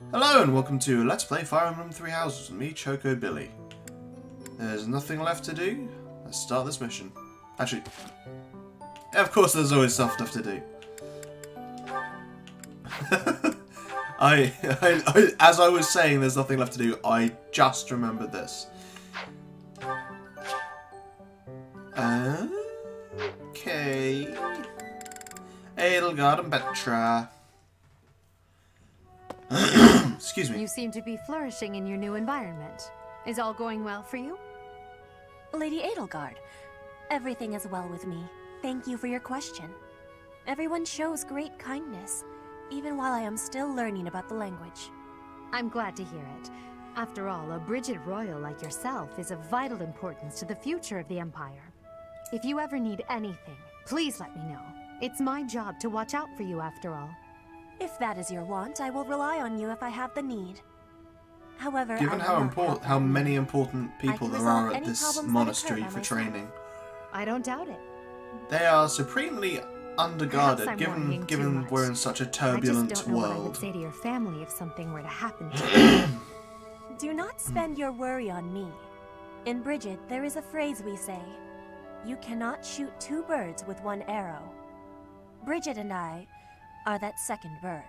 Hello and welcome to Let's Play Fire Emblem Three Houses with me, Choco Billy. There's nothing left to do. Let's start this mission. Actually, yeah, of course there's always stuff left to do. As I was saying there's nothing left to do, I just remembered this. Okay. Edelgard and Petra. Excuse me. You seem to be flourishing in your new environment. Is all going well for you? Lady Edelgard, everything is well with me. Thank you for your question. Everyone shows great kindness, even while I am still learning about the language. I'm glad to hear it. After all, a Brigid royal like yourself is of vital importance to the future of the Empire. If you ever need anything, please let me know. It's my job to watch out for you after all. If that is your want, I will rely on you if I have the need. However, given how many important people there are at this monastery for training, I don't doubt it. They are supremely underguarded, given we're in such a turbulent I just don't know world. what I would say to your family if something were to happen to you. Do not spend your worry on me. In Brigid, there is a phrase we say: you cannot shoot two birds with one arrow. Brigid and I are that second bird.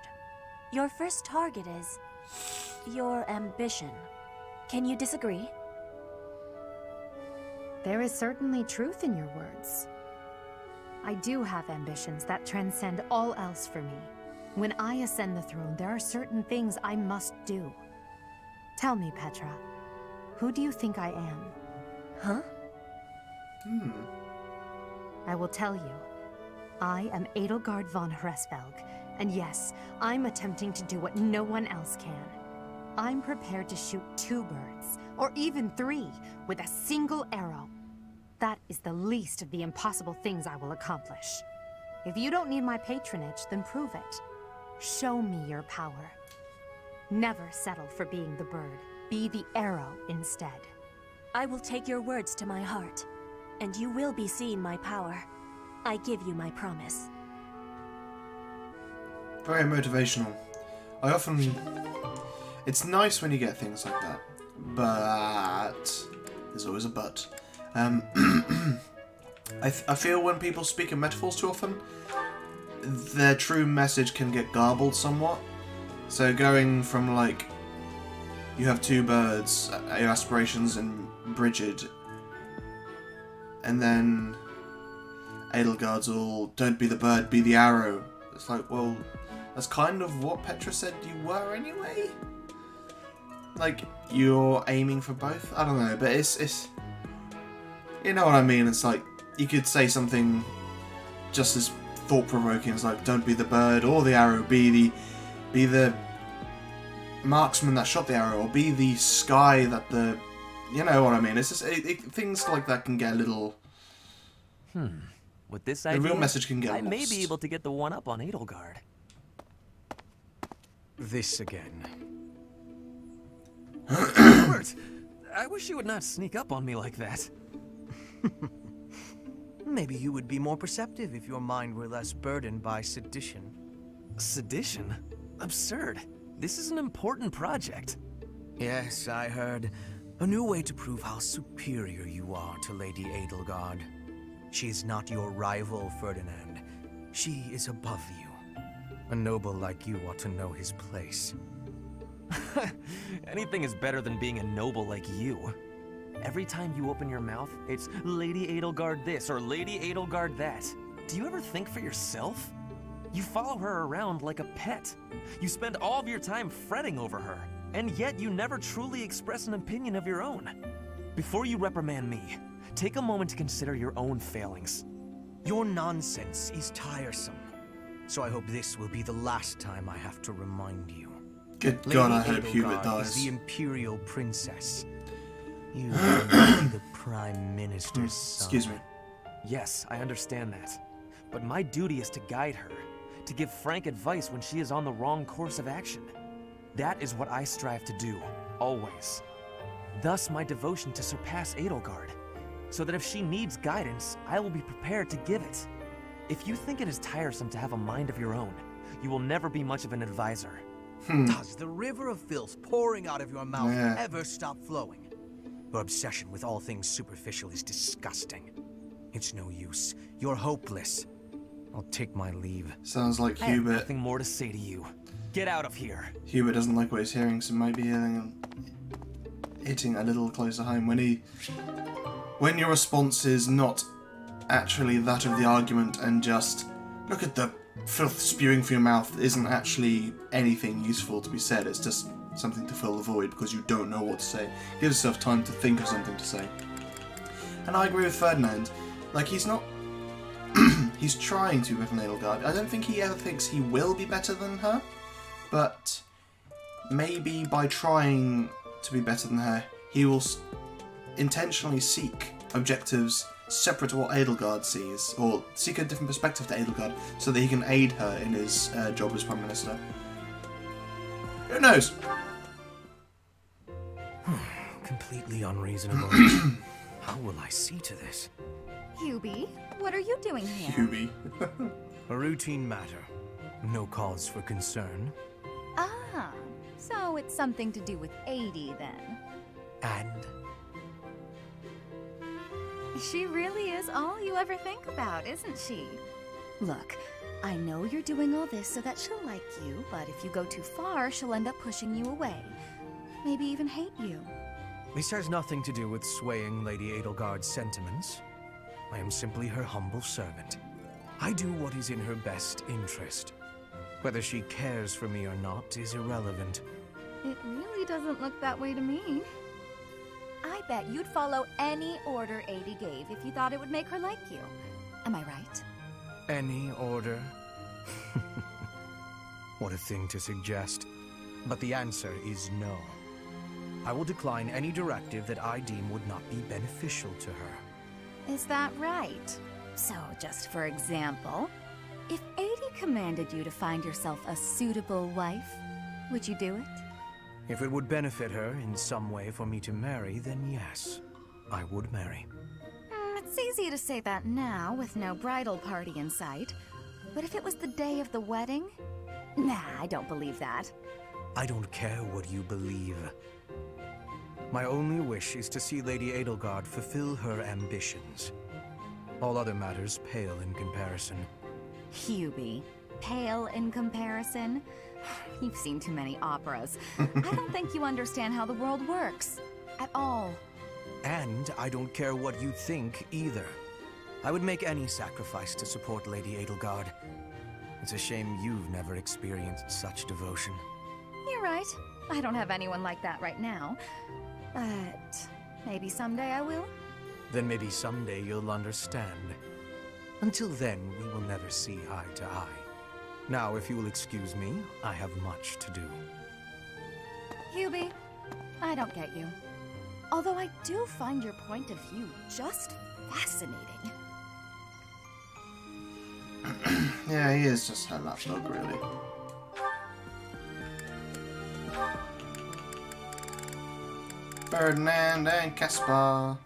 Your first target is your ambition. Can you disagree? There is certainly truth in your words. I do have ambitions that transcend all else for me. When I ascend the throne, there are certain things I must do. Tell me, Petra, who do you think I am? Huh? I will tell you. I am Edelgard von Hresvelg, and yes, I'm attempting to do what no one else can. I'm prepared to shoot two birds, or even three, with a single arrow. That is the least of the impossible things I will accomplish. If you don't need my patronage, then prove it. Show me your power. Never settle for being the bird. Be the arrow instead. I will take your words to my heart, and you will be seeing my power. I give you my promise. Very motivational. It's nice when you get things like that, but there's always a but. I feel when people speak in metaphors too often, their true message can get garbled somewhat. So going from like, you have two birds, your aspirations in Brigid, and then Edelgard's all, don't be the bird, be the arrow. It's like, well, that's kind of what Petra said you were anyway? Like, you're aiming for both? I don't know, but it's you know what I mean? It's like, you could say something just as thought-provoking as like, don't be the bird or the arrow, be the marksman that shot the arrow, or be the sky that the, you know what I mean? It's just, things like that can get a little... With this the idea, real message can get I lost. may be able to get the one up on Edelgard. This again. Robert, I wish you would not sneak up on me like that. Maybe you would be more perceptive if your mind were less burdened by sedition. Sedition? Absurd. This is an important project. Yes, I heard. A new way to prove how superior you are to Lady Edelgard. She is not your rival, Ferdinand. She is above you. A noble like you ought to know his place. Anything is better than being a noble like you. Every time you open your mouth, it's Lady Edelgard this or Lady Edelgard that. Do you ever think for yourself? You follow her around like a pet. You spend all of your time fretting over her, and yet you never truly express an opinion of your own. Before you reprimand me, take a moment to consider your own failings. Your nonsense is tiresome, so I hope this will be the last time I have to remind you. Good Lady God, I hope Edelgard Hubert is dies. the Imperial Princess. You will be the Prime Minister's son. Excuse me. Yes, I understand that. But my duty is to guide her, to give frank advice when she is on the wrong course of action. That is what I strive to do, always. Thus my devotion to surpass Edelgard, so that if she needs guidance, I will be prepared to give it. If you think it is tiresome to have a mind of your own, you will never be much of an advisor. Does the river of filth pouring out of your mouth ever stop flowing? Your obsession with all things superficial is disgusting. It's no use. You're hopeless. I'll take my leave. Sounds like I have Hubert. nothing more to say to you. Get out of here. Hubert doesn't like what he's hearing, so might be hitting a little closer home. When your response is not actually that of the argument and just look at the filth spewing from your mouth isn't actually anything useful to be said. It's just something to fill the void because you don't know what to say. Give yourself time to think of something to say. And I agree with Ferdinand. Like, he's not... he's trying to be better than Edelgard. I don't think he ever thinks he will be better than her. But maybe by trying to be better than her, he will intentionally seek objectives separate to what Edelgard sees, or seek a different perspective to Edelgard, so that he can aid her in his job as Prime Minister. Who knows? Completely unreasonable. How will I see to this? Hubie, what are you doing here? Hubie. A routine matter. No cause for concern. Ah, so it's something to do with 80 then. And? She really is all you ever think about, isn't she? Look, I know you're doing all this so that she'll like you, but if you go too far, she'll end up pushing you away. Maybe even hate you. This has nothing to do with swaying Lady Edelgard's sentiments. I am simply her humble servant. I do what is in her best interest. Whether she cares for me or not is irrelevant. It really doesn't look that way to me. I bet you'd follow any order Adi gave if you thought it would make her like you. Am I right? Any order? What a thing to suggest. But the answer is no. I will decline any directive that I deem would not be beneficial to her. Is that right? So, just for example, if Adi commanded you to find yourself a suitable wife, would you do it? If it would benefit her in some way for me to marry, then yes, I would marry. It's easy to say that now, with no bridal party in sight. But if it was the day of the wedding? Nah, I don't believe that. I don't care what you believe. My only wish is to see Lady Edelgard fulfill her ambitions. All other matters pale in comparison. Hubie, pale in comparison? You've seen too many operas. I don't think you understand how the world works. At all. And I don't care what you think either. I would make any sacrifice to support Lady Edelgard. It's a shame you've never experienced such devotion. You're right. I don't have anyone like that right now. But maybe someday I will. Then maybe someday you'll understand. Until then, we will never see eye to eye. Now, if you will excuse me, I have much to do. Hubie, I don't get you. Although I do find your point of view just fascinating. Yeah, he is just her lapdog, really. Ferdinand and Caspar.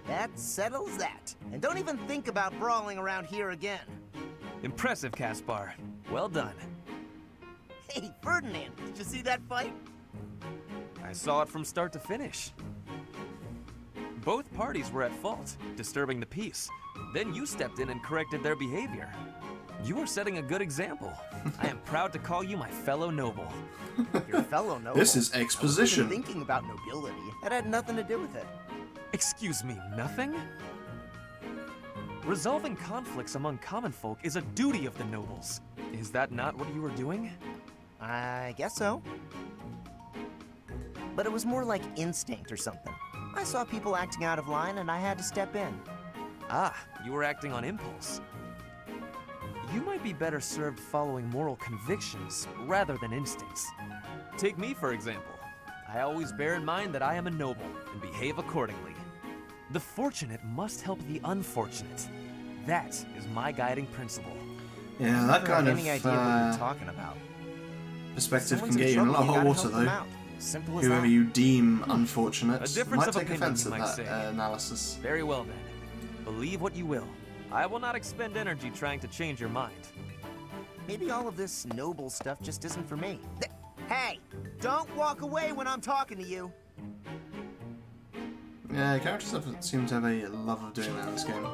That settles that. And don't even think about brawling around here again. Impressive, Caspar. Well done. Hey, Ferdinand, did you see that fight? I saw it from start to finish. Both parties were at fault, disturbing the peace. Then you stepped in and corrected their behavior. You are setting a good example. I am proud to call you my fellow noble. Your fellow noble? This is I exposition. wasn't thinking about nobility. That had nothing to do with it. Excuse me, nothing? Resolving conflicts among common folk is a duty of the nobles. Is that not what you were doing? I guess so. But it was more like instinct or something. I saw people acting out of line and I had to step in. Ah, you were acting on impulse. You might be better served following moral convictions rather than instincts. Take me, for example. I always bear in mind that I am a noble and behave accordingly. The fortunate must help the unfortunate. That is my guiding principle. Yeah, that kind of any idea what you're talking about. perspective Someone's can in get you in a trouble, lot of you hot gotta water, help them though. out. Simple as Whoever that. you deem unfortunate A difference might of take opinion, offense you at might that say. analysis. Very well then. Believe what you will. I will not expend energy trying to change your mind. Maybe all of this noble stuff just isn't for me. Hey, don't walk away when I'm talking to you. Yeah, characters seem to have a love of doing that in this game.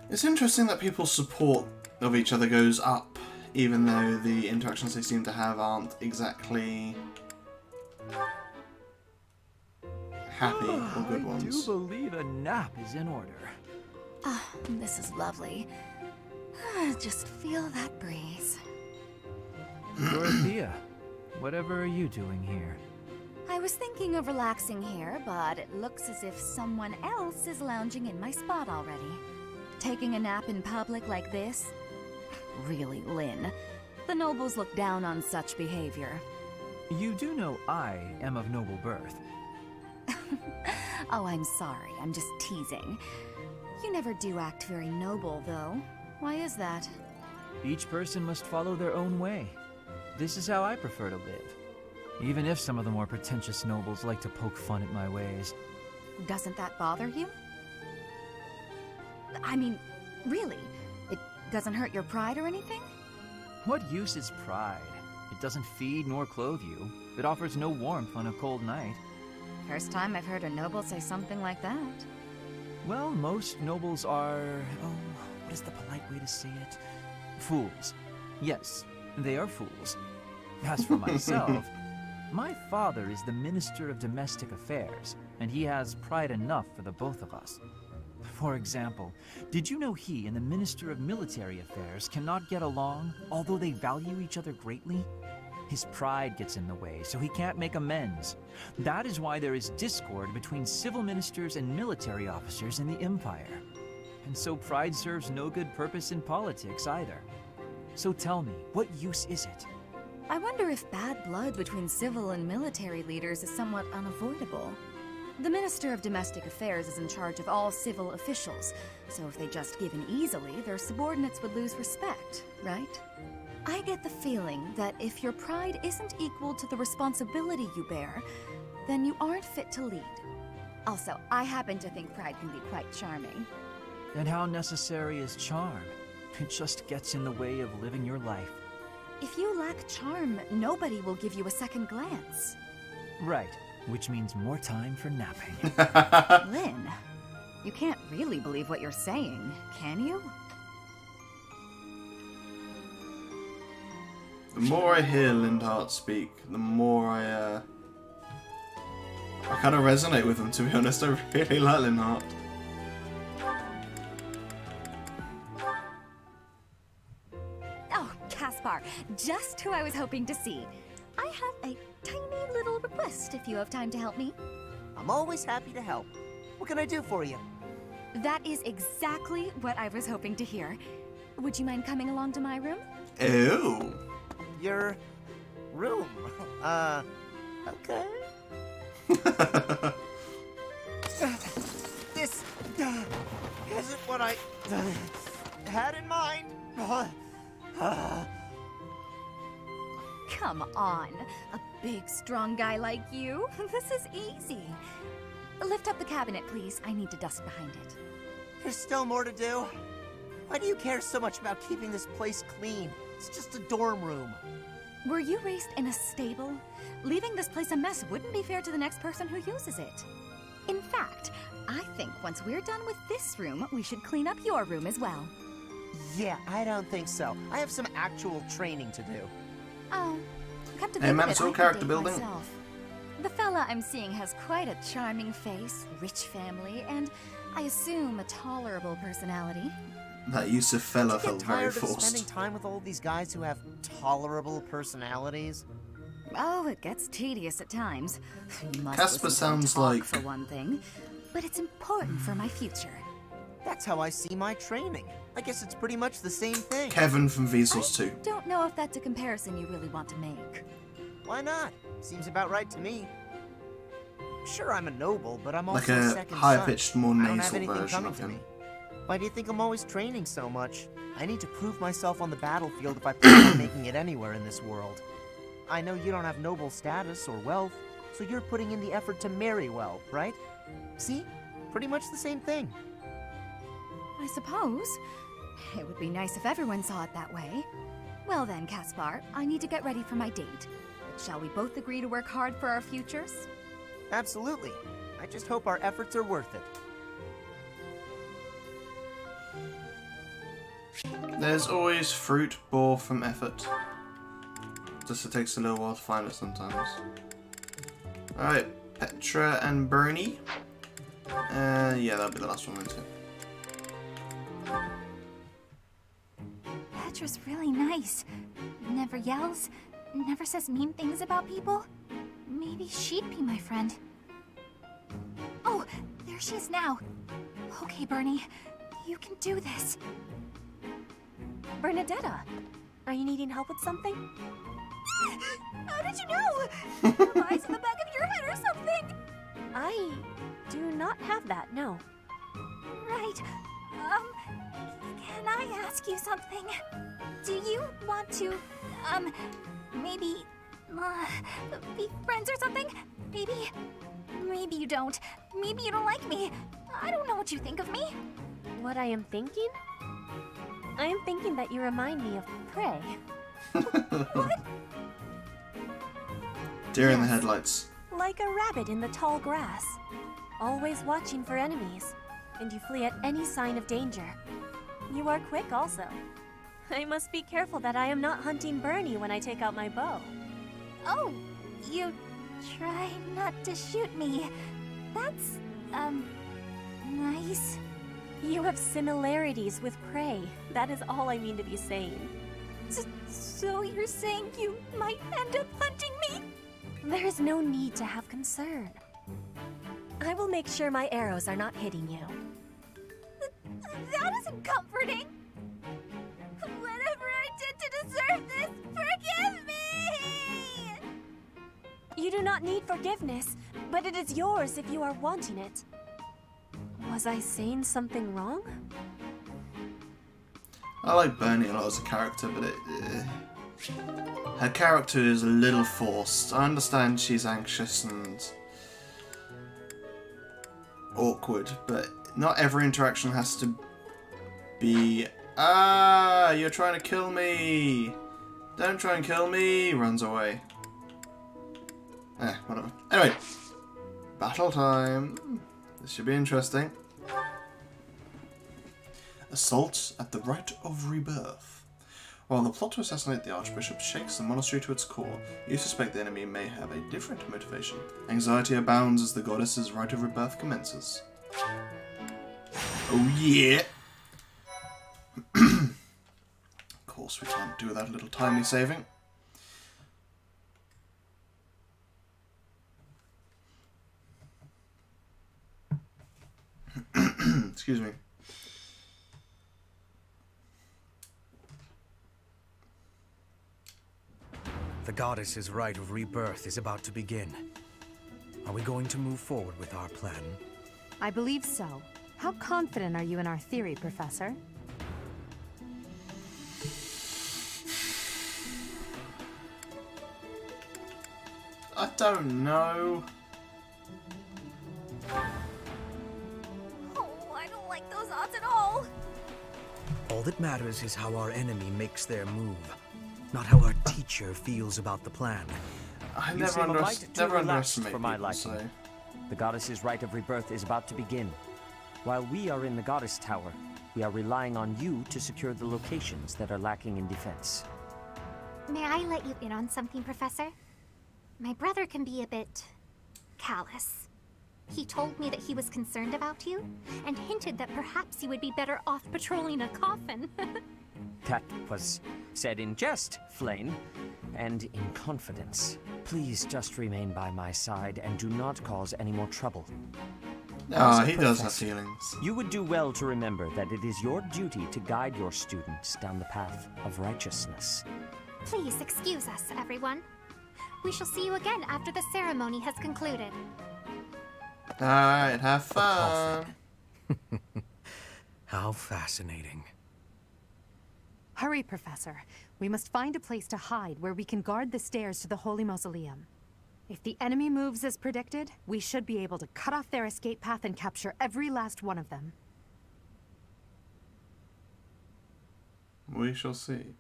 It's interesting that people's support of each other goes up, even though the interactions they seem to have aren't exactly happy or good ones. I do believe a nap is in order. Ah, this is lovely. Just feel that breeze. Dorothea, whatever are you doing here? I was thinking of relaxing here, but it looks as if someone else is lounging in my spot already. Taking a nap in public like this? Really, Lynn. The nobles look down on such behavior. You do know I am of noble birth. Oh, I'm sorry. I'm just teasing. You never do act very noble, though. Why is that? Each person must follow their own way. This is how I prefer to live. Even if some of the more pretentious nobles like to poke fun at my ways. Doesn't that bother you? I mean, really? It doesn't hurt your pride or anything? What use is pride? It doesn't feed nor clothe you. It offers no warmth on a cold night. First time I've heard a noble say something like that. Well, most nobles are... oh, what is the polite way to say it? Fools. Yes, they are fools. As for myself, my father is the Minister of Domestic Affairs, and he has pride enough for the both of us. For example, did you know he and the Minister of Military Affairs cannot get along, although they value each other greatly? His pride gets in the way, so he can't make amends. That is why there is discord between civil ministers and military officers in the Empire. And so pride serves no good purpose in politics either. So tell me, what use is it? I wonder if bad blood between civil and military leaders is somewhat unavoidable. The Minister of Domestic Affairs is in charge of all civil officials, so if they just give in easily, their subordinates would lose respect, right? I get the feeling that if your pride isn't equal to the responsibility you bear, then you aren't fit to lead. Also, I happen to think pride can be quite charming. And how necessary is charm? It just gets in the way of living your life. If you lack charm, nobody will give you a second glance. Right, which means more time for napping. Lynn, you can't really believe what you're saying, can you? The more I hear Lindhart speak, the more I kind of resonate with him, to be honest. I really like Lindhart. Oh, Caspar, just who I was hoping to see. I have a tiny little request if you have time to help me. I'm always happy to help. What can I do for you? That is exactly what I was hoping to hear. Would you mind coming along to my room? Ew. Your room. Okay. This isn't what I had in mind. Come on, a big, strong guy like you. This is easy. Lift up the cabinet, please. I need to dust behind it. There's still more to do. Why do you care so much about keeping this place clean? It's just a dorm room. Were you raised in a stable? Leaving this place a mess wouldn't be fair to the next person who uses it. In fact, I think once we're done with this room, we should clean up your room as well. Yeah, I don't think so. I have some actual training to do. Oh, come to Hey, think man, of it's it, all I could character date building. myself. The fella I'm seeing has quite a charming face, rich family, and I assume a tolerable personality. That use of fella Get felt very tired of spending forced. time with all these guys who have tolerable personalities? Oh, it gets tedious at times. You must Casper listen to sounds talk, like- for one thing, but it's important for my future. That's how I see my training. I guess it's pretty much the same thing. Kevin from Vsauce 2. Don't know if that's a comparison you really want to make. Why not? Seems about right to me. Sure, I'm a noble, but I'm Like also a second high-pitched, son. more I don't have nasal anything version coming of to him. me. Why do you think I'm always training so much? I need to prove myself on the battlefield if I plan on making it anywhere in this world. I know you don't have noble status or wealth, so you're putting in the effort to marry well, right? See? Pretty much the same thing. I suppose. It would be nice if everyone saw it that way. Well then, Caspar, I need to get ready for my date. But shall we both agree to work hard for our futures? Absolutely. I just hope our efforts are worth it. There's always fruit born from effort. Just it takes a little while to find it sometimes. Alright, Petra and Bernie. Yeah, that'll be the last one, won't it? Petra's really nice. Never yells, never says mean things about people. Maybe she'd be my friend. Oh, there she is now. Okay, Bernie, you can do this. Bernadetta, are you needing help with something? How did you know? You have eyes in the back of your head or something? I do not have that, no. Right. Can I ask you something? Do you want to, maybe, be friends or something? Maybe you don't. Maybe you don't like me. I don't know what you think of me. What I am thinking? I am thinking that you remind me of prey. What? Deer in the Yes. headlights. Like a rabbit in the tall grass. Always watching for enemies. And you flee at any sign of danger. You are quick also. I must be careful that I am not hunting Bernie when I take out my bow. Oh, you try not to shoot me. That's, nice. You have similarities with prey. That is all I mean to be saying. So you're saying you might end up hunting me? There is no need to have concern. I will make sure my arrows are not hitting you. That isn't comforting. Whatever I did to deserve this, forgive me! You do not need forgiveness, but it is yours if you are wanting it. Was I saying something wrong? I like Bernie a lot as a character, but her character is a little forced. I understand she's anxious and awkward, but not every interaction has to be, "Ah, you're trying to kill me! Don't try and kill me!" Runs away. Whatever. Anyway, battle time. This should be interesting. Assault at the Rite of Rebirth. While the plot to assassinate the Archbishop shakes the monastery to its core, you suspect the enemy may have a different motivation. Anxiety abounds as the goddess's Rite of Rebirth commences. Oh yeah! Of course we can't do without a little timely saving. Excuse me. The goddess's rite of rebirth is about to begin. Are we going to move forward with our plan? I believe so. How confident are you in our theory, Professor? I don't know. Oh, I don't like those odds at all. All that matters is how our enemy makes their move, not how our teacher feels about the plan. I You never, seem a mite too relaxed underestimate for my people, liking. so... The goddess's rite of rebirth is about to begin. While we are in the goddess tower, we are relying on you to secure the locations that are lacking in defense. May I let you in on something, Professor? My brother can be a bit callous. He told me that he was concerned about you, and hinted that perhaps you would be better off patrolling a coffin. That was said in jest, Flame, and in confidence. Please just remain by my side and do not cause any more trouble. Ah, As a he does have professor, feelings. You would do well to remember that it is your duty to guide your students down the path of righteousness. Please excuse us, everyone. We shall see you again after the ceremony has concluded. Alright, have fun. How fascinating. Hurry, Professor. We must find a place to hide where we can guard the stairs to the Holy Mausoleum. If the enemy moves as predicted, we should be able to cut off their escape path and capture every last one of them. We shall see.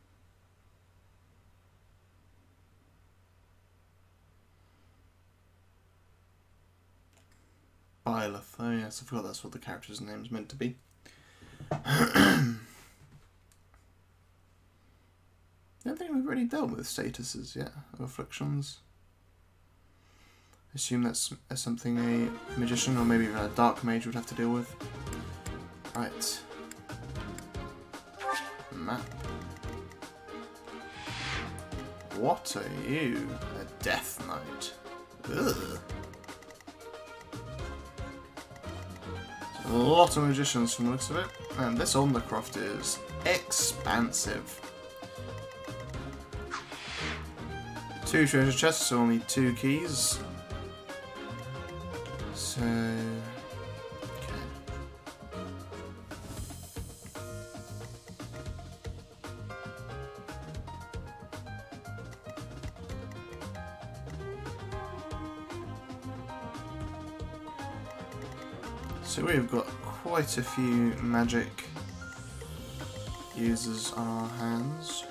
Byleth. Oh yes, I forgot that's what the character's name's meant to be. I don't think we've already dealt with statuses yet, or afflictions. I assume that's something a magician or maybe even a dark mage would have to deal with. Right. Map. What are you? A death knight. Ugh. A lot of magicians from the looks of it, and this undercroft is expansive. 2 treasure chests, so only 2 keys. So, okay. So we've got quite a few magic users on our hands,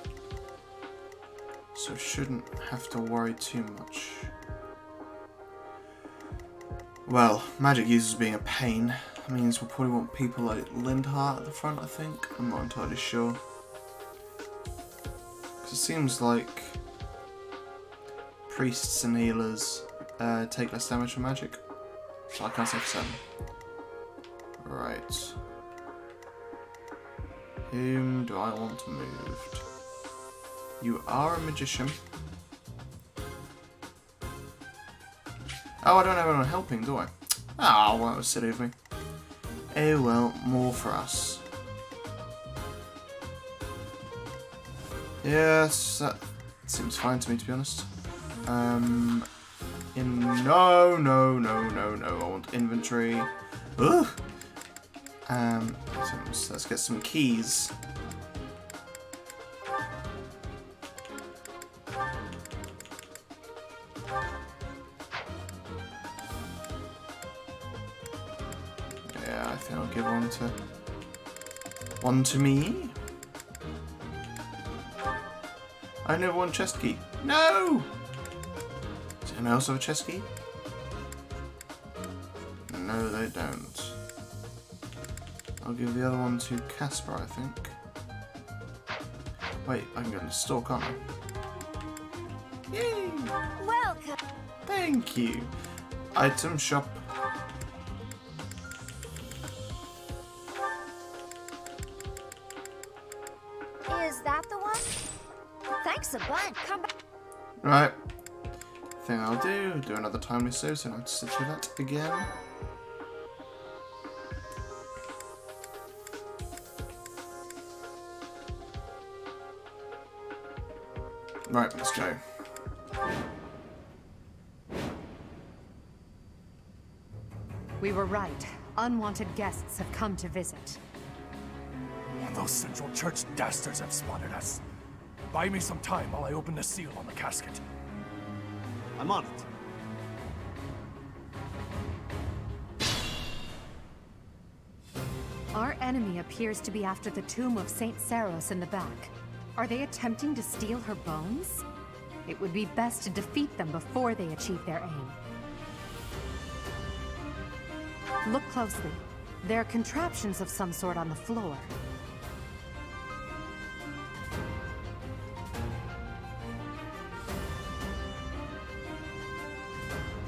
so shouldn't have to worry too much. Well, magic users being a pain means we'll probably want people like Lindhart at the front, I think. I'm not entirely sure. Because it seems like priests and healers take less damage from magic. So I can't say for certain. Right. Whom do I want moved? You are a magician. Oh, I don't have anyone helping, do I? Oh, well, that was silly of me. Oh well, more for us. Yes, that seems fine to me, to be honest. No, I want inventory. Ugh. So let's get some keys. Yeah, I think I'll give one to me. I only have 1 chest key. No! Does anyone else have a chest key? No, they don't. I'll give the other one to Casper, I think. Wait, I can go to the store, can't I? Yay! Welcome! Thank you. Item shop. Is that the one? Thanks a bunch. Come back. Right. Thing I'll do another timely save, so I don't have to sit through that again. Right, let's go. We were right. Unwanted guests have come to visit. Those Central Church dastards have spotted us. Buy me some time while I open the seal on the casket. I'm on it. Our enemy appears to be after the tomb of Saint Saros in the back. Are they attempting to steal her bones? It would be best to defeat them before they achieve their aim. Look closely. There are contraptions of some sort on the floor.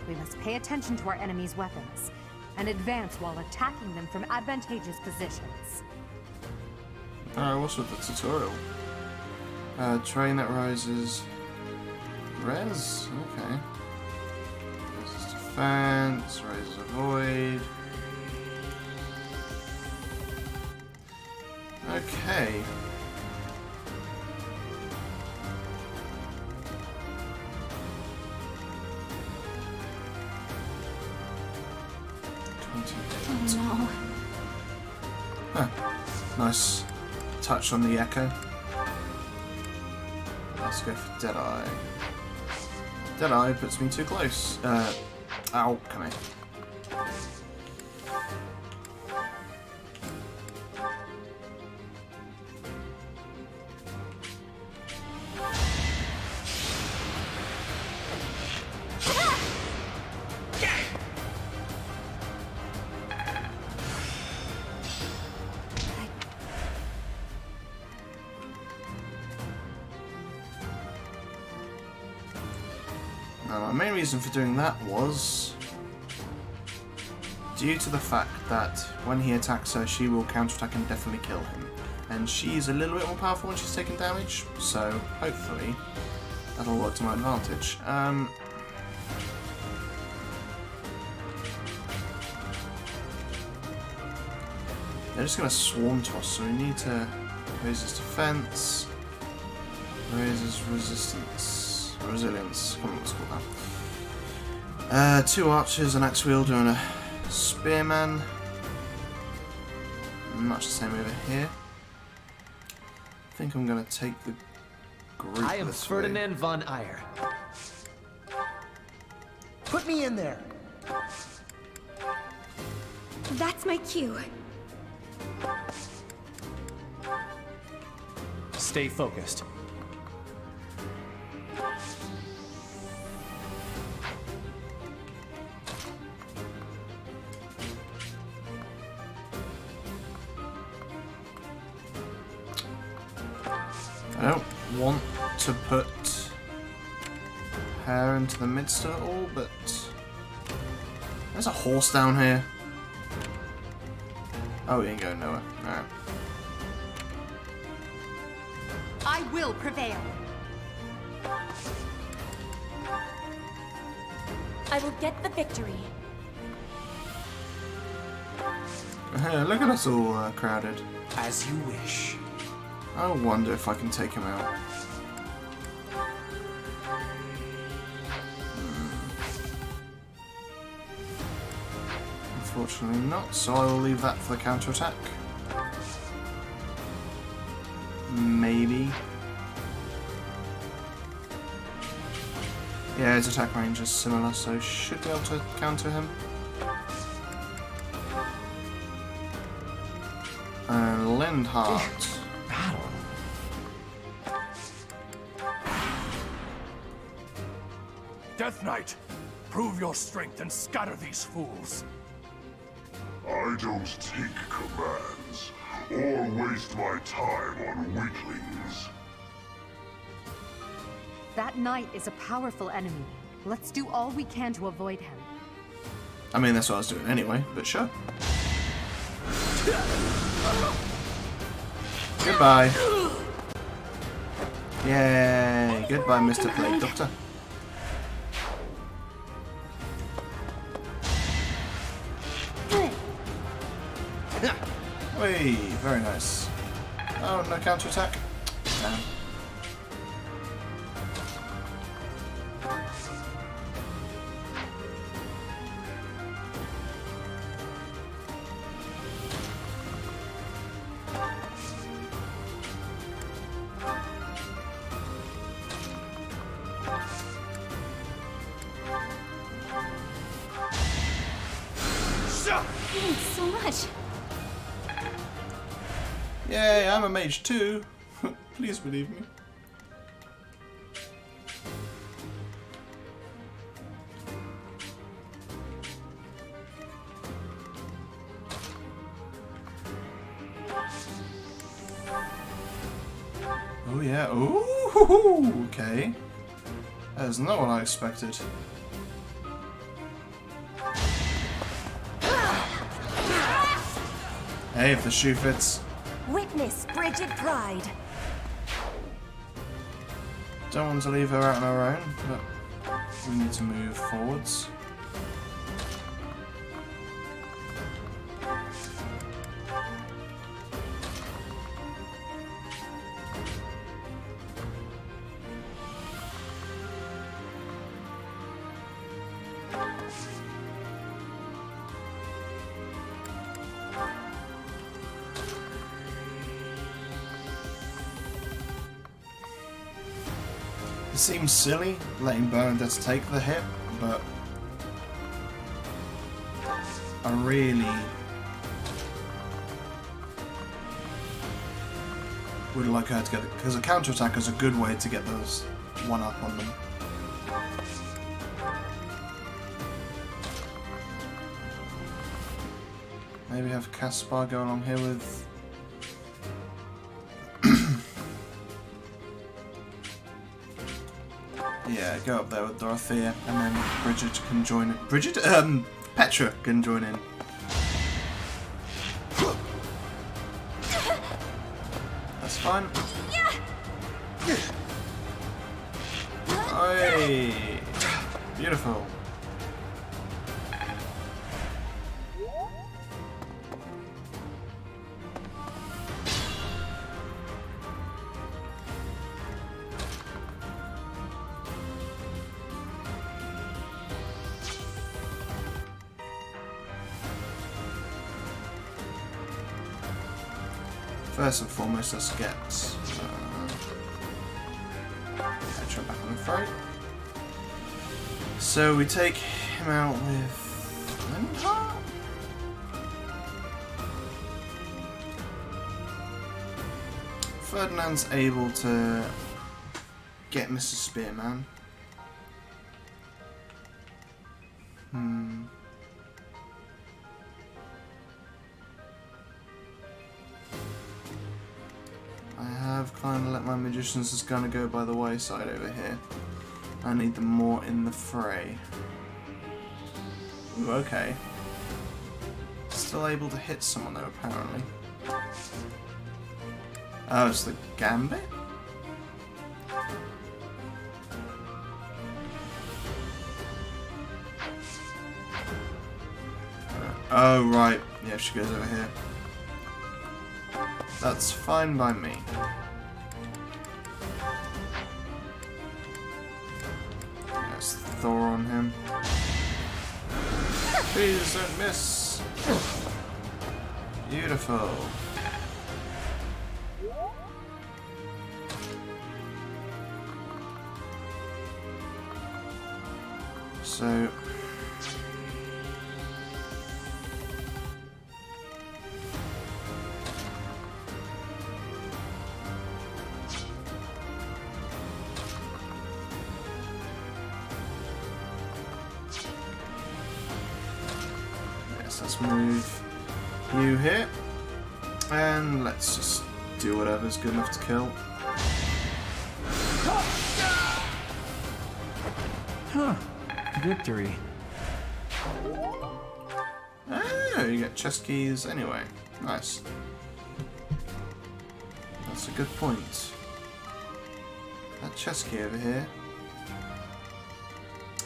We must pay attention to our enemy's weapons and advance while attacking them from advantageous positions. Alright, what's with the tutorial? Terrain that rises. Res? Okay. Raises defense, raises avoid. Okay. Oh Huh. Nice touch on the echo. Let's go for Deadeye. Deadeye puts me too close. Ow, come here. Now, my main reason for doing that was due to the fact that when he attacks her, she will counterattack and definitely kill him. And she's a little bit more powerful when she's taking damage, so hopefully that'll work to my advantage. They're just going to swarm to us, so we need to raise his defense, raise his resilience. Come on, let's call that. 2 archers, an axe wielder, and a spearman. Much the same over here. I think I'm going to take the group. I am Ferdinand von Eyre. Put me in there! That's my cue. Stay focused. I don't want to put her into the midst of it all, but there's a horse down here. Oh, he ain't going nowhere. Alright. I will prevail. I will get the victory. Hey, look at us all crowded. As you wish. I wonder if I can take him out. Unfortunately not, so I will leave that for the counterattack. Maybe. Yeah, his attack range is similar, so should be able to counter him. And Lindhart. Death Knight, prove your strength and scatter these fools. I don't take commands, or waste my time on weaklings. That knight is a powerful enemy. Let's do all we can to avoid him. I mean, that's what I was doing anyway, but sure. Goodbye. Yay! Goodbye, Mr. Plague Doctor. Whee! Very nice. Oh, no counterattack? Damn. Thanks so much. Yay, I'm a mage too. Please believe me. Oh yeah, ooh, okay. That is not what I expected. Hey, if the shoe fits. Witness Bridget Pride. Don't want to leave her out on her own, but we need to move forwards. It seems silly letting Bernadette take the hit, but I really would like her to get it, because a counterattack is a good way to get those one up on them. Maybe have Caspar go along here with yeah, Yeah, go up there with Dorothea, and then Bridget can join in. Petra can join in. That's fine. Oi! Beautiful. First and foremost, let's get Petra back on the fight. So we take him out with Linda? Ferdinand's able to get Mr. Spearman. I have kind of let my magicians just kind of go by the wayside over here. I need them more in the fray. Ooh, okay. Still able to hit someone though, apparently. Oh, it's the Gambit? Oh, right. Yeah, she goes over here. That's fine by me. There's Thor on him. Please don't miss. Beautiful. So let's move you here, and let's just do whatever's good enough to kill. Huh. Victory. Oh, you get chest keys anyway. Nice. That's a good point. That chest key over here.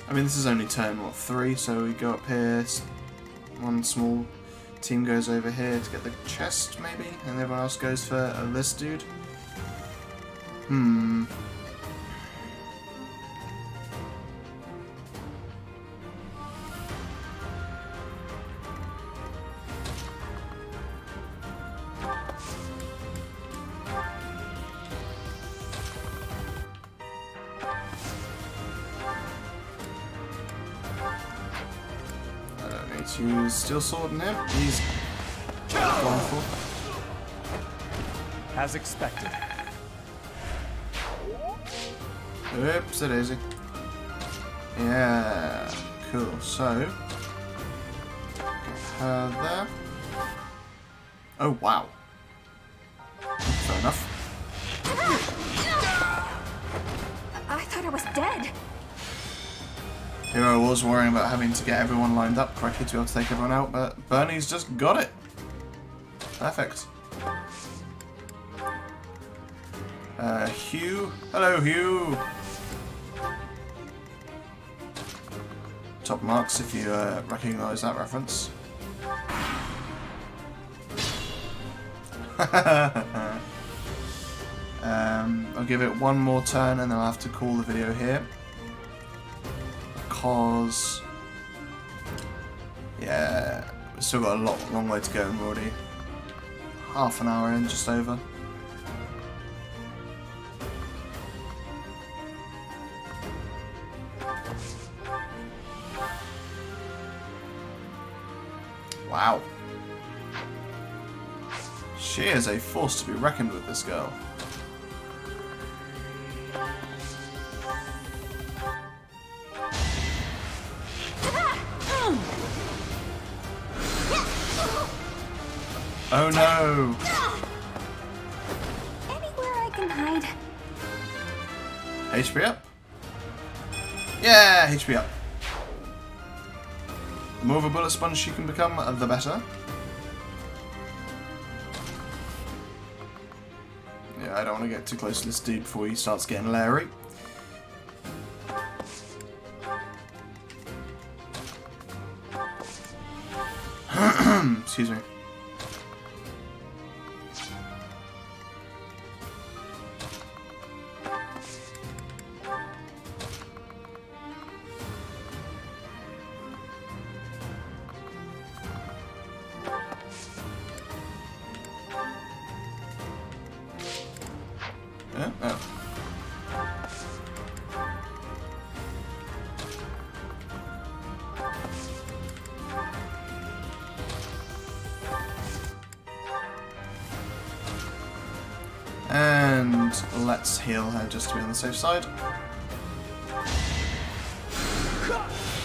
I mean, this is only turn, what, 3, so we go up here. One small team goes over here to get the chest, maybe, and everyone else goes for this dude. To use Steel Sword on him. He's gone for. As expected. Oops, daisy. Yeah, cool. So, get her there. Oh wow. Fair enough. I thought I was dead. Here I was worrying about having to get everyone lined up correctly to be able to take everyone out, but Bernie's just got it. Perfect. Hugh. Hello, Hugh. Top marks if you recognise that reference. I'll give it one more turn and then I'll have to call the video here. Because, yeah, we've still got a long way to go and we're already half an hour in, just over. Wow. She is a force to be reckoned with, this girl. Oh no! Anywhere I can hide. HP up. Yeah, HP up. The more of a bullet sponge she can become, the better. Yeah, I don't want to get too close to this dude before he starts getting leery. Excuse me. Yeah? Oh. And let's heal her just to be on the safe side.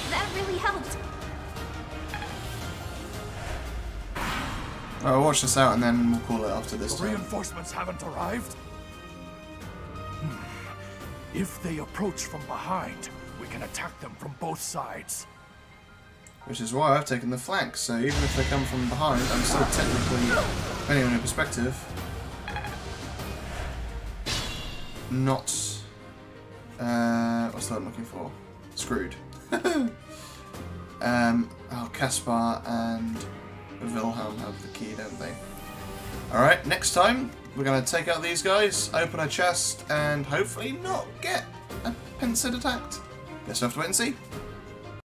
That really helped. Alright, watch this out and then we'll call it after this The time. reinforcements haven't arrived? If they approach from behind, we can attack them from both sides. Which is why I've taken the flank, so even if they come from behind, I'm still technically, depending on your perspective, not, what's that I'm looking for? Screwed. Oh, Caspar and Wilhelm have the key, don't they? Alright, next time, we're going to take out these guys, open a chest, and hopefully not get a pincer attacked. Guess we'll have to wait and see.